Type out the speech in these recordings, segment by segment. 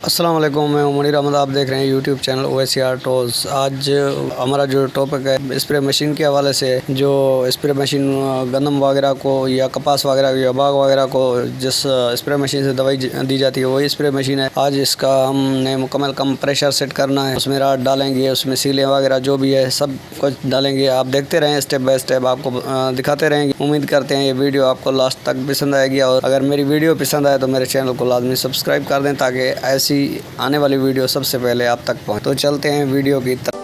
अस्सलाम वालेकुम, मैं उमर अहमद। आप देख रहे हैं यूट्यूब चैनल ओवाisi टोल्स। आज हमारा जो टॉपिक है स्प्रे मशीन के हवाले से, जो स्प्रे मशीन गंदम वगैरह को या कपास वगैरह या बाग वगैरह को जिस स्प्रे मशीन से दवाई दी जाती है वही स्प्रे मशीन है। आज इसका हमने मुकम्मल कम प्रेशर सेट करना है, उसमें राड डालेंगे, उसमें सीलें वगैरह जो भी है सब कुछ डालेंगे। आप देखते रहें, स्टेप बाय स्टेप आपको दिखाते रहेंगे। उम्मीद करते हैं ये वीडियो आपको लास्ट तक पसंद आएगी, और अगर मेरी वीडियो पसंद आए तो मेरे चैनल को लाजमी सब्सक्राइब कर दें ताकि ऐसी आने वाली वीडियो सबसे पहले आप तक पहुंचे। तो चलते हैं वीडियो की तरफ।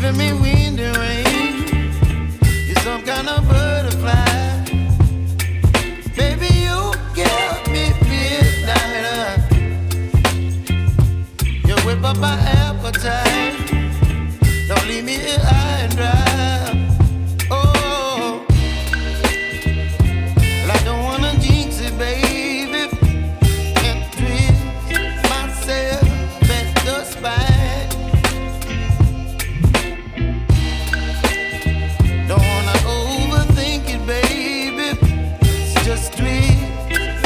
giving me wind and rain. You're some kind of butterfly. Baby, you give me midnight. You whip up my appetite. Don't leave me here high and dry. Oh, well, I don't wanna jinx it, baby. Can't twist myself at the spine. Don't wanna overthink it, baby. It's just twist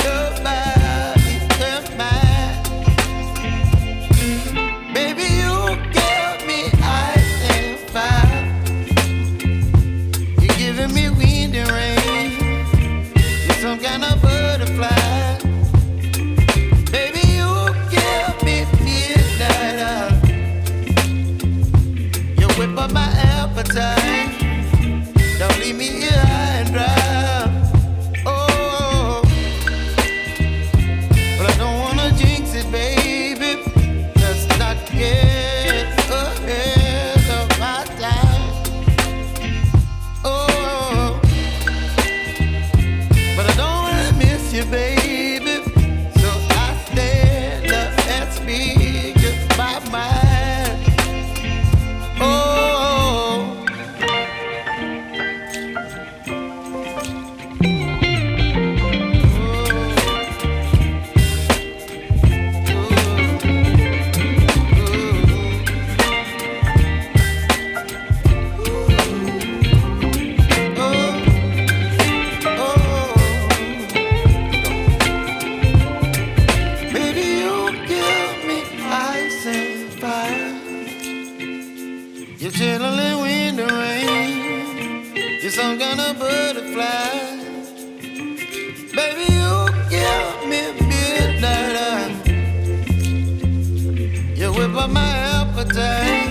your body and mine. Baby, you give me ice and fire. You're giving me wind and rain. You're some kind of butterfly. Baby, you give me midnight. You whip up my appetite. Don't leave me here high and dry. Oh, but I don't wanna jinx it, baby. Let's not get ahead of my time. Oh, but I don't wanna miss you, baby. So I stand up and speak just my mind. Oh. Baby, you give me ice and fire. You're chilling wind and rain. You're some kind of butterfly. Baby, you give me midnight. You whip up my appetite.